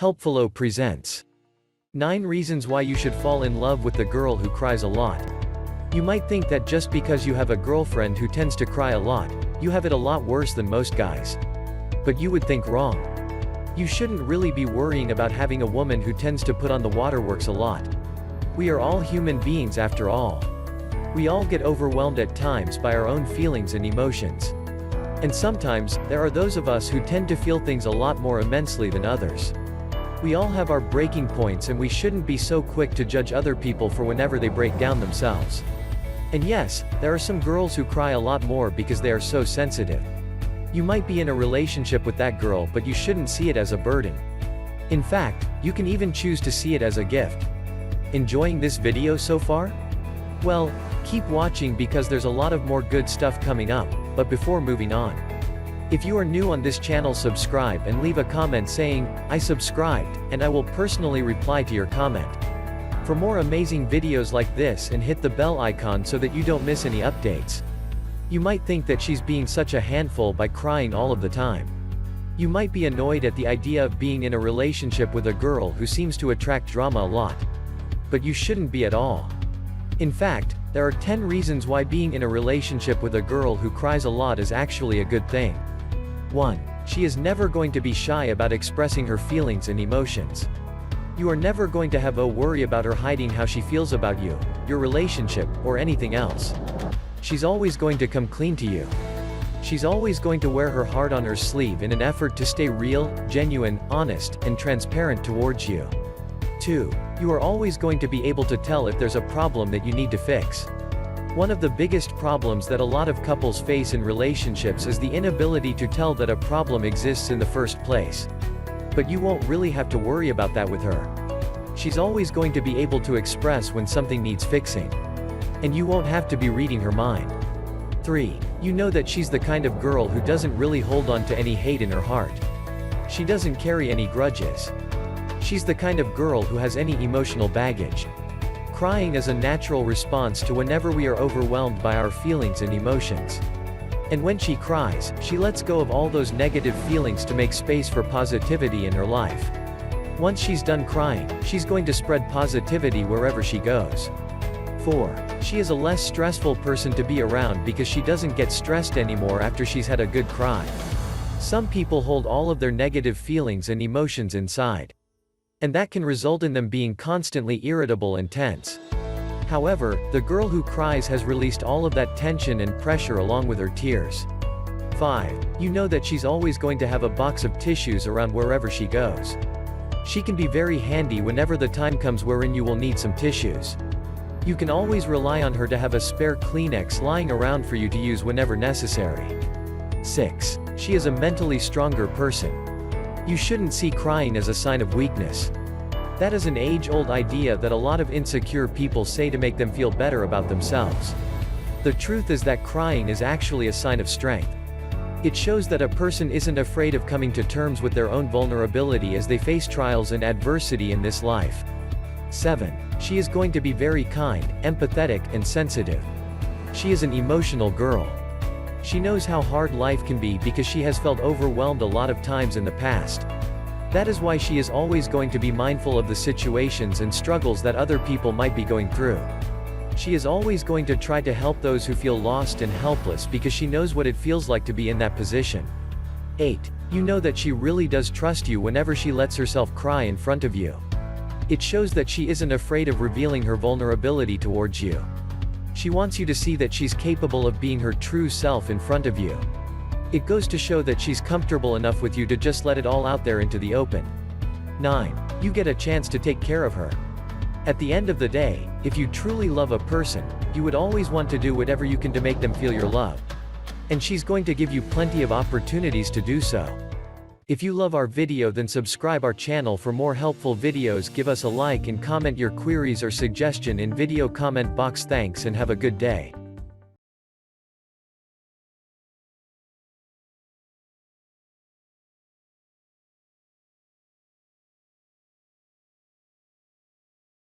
Helpful presents 9 reasons why you should fall in love with the girl who cries a lot. You might think that just because you have a girlfriend who tends to cry a lot, you have it a lot worse than most guys. But you would think wrong. You shouldn't really be worrying about having a woman who tends to put on the waterworks a lot. We are all human beings after all. We all get overwhelmed at times by our own feelings and emotions. And sometimes, there are those of us who tend to feel things a lot more immensely than others. We all have our breaking points, and we shouldn't be so quick to judge other people for whenever they break down themselves. And yes, there are some girls who cry a lot more because they are so sensitive. You might be in a relationship with that girl, but you shouldn't see it as a burden. In fact, you can even choose to see it as a gift. Enjoying this video so far? Well, keep watching because there's a lot of more good stuff coming up. But before moving on, if you are new on this channel, subscribe and leave a comment saying, "I subscribed," and I will personally reply to your comment. For more amazing videos like this, and hit the bell icon so that you don't miss any updates. You might think that she's being such a handful by crying all of the time. You might be annoyed at the idea of being in a relationship with a girl who seems to attract drama a lot. But you shouldn't be at all. In fact, there are 10 reasons why being in a relationship with a girl who cries a lot is actually a good thing. 1. She is never going to be shy about expressing her feelings and emotions. You are never going to have a worry about her hiding how she feels about you, your relationship, or anything else. She's always going to come clean to you. She's always going to wear her heart on her sleeve in an effort to stay real, genuine, honest, and transparent towards you. 2. You are always going to be able to tell if there's a problem that you need to fix. One of the biggest problems that a lot of couples face in relationships is the inability to tell that a problem exists in the first place. But you won't really have to worry about that with her. She's always going to be able to express when something needs fixing. And you won't have to be reading her mind. 3. You know that she's the kind of girl who doesn't really hold on to any hate in her heart. She doesn't carry any grudges. She's the kind of girl who has any emotional baggage. Crying is a natural response to whenever we are overwhelmed by our feelings and emotions. And when she cries, she lets go of all those negative feelings to make space for positivity in her life. Once she's done crying, she's going to spread positivity wherever she goes. 4. She is a less stressful person to be around because she doesn't get stressed anymore after she's had a good cry. Some people hold all of their negative feelings and emotions inside. And that can result in them being constantly irritable and tense. However, the girl who cries has released all of that tension and pressure along with her tears. 5. You know that she's always going to have a box of tissues around wherever she goes. She can be very handy whenever the time comes wherein you will need some tissues. You can always rely on her to have a spare Kleenex lying around for you to use whenever necessary. 6. She is a mentally stronger person. You shouldn't see crying as a sign of weakness. That is an age-old idea that a lot of insecure people say to make them feel better about themselves. The truth is that crying is actually a sign of strength. It shows that a person isn't afraid of coming to terms with their own vulnerability as they face trials and adversity in this life. 7. She is going to be very kind, empathetic, and sensitive. She is an emotional girl. She knows how hard life can be because she has felt overwhelmed a lot of times in the past. That is why she is always going to be mindful of the situations and struggles that other people might be going through. She is always going to try to help those who feel lost and helpless because she knows what it feels like to be in that position. 8. You know that she really does trust you whenever she lets herself cry in front of you. It shows that she isn't afraid of revealing her vulnerability towards you. She wants you to see that she's capable of being her true self in front of you. It goes to show that she's comfortable enough with you to just let it all out there into the open. 9. You get a chance to take care of her. At the end of the day, if you truly love a person, you would always want to do whatever you can to make them feel your love. And she's going to give you plenty of opportunities to do so. If you love our video, then subscribe our channel for more helpful videos. Give us a like and comment your queries or suggestion in video comment box. Thanks and have a good day.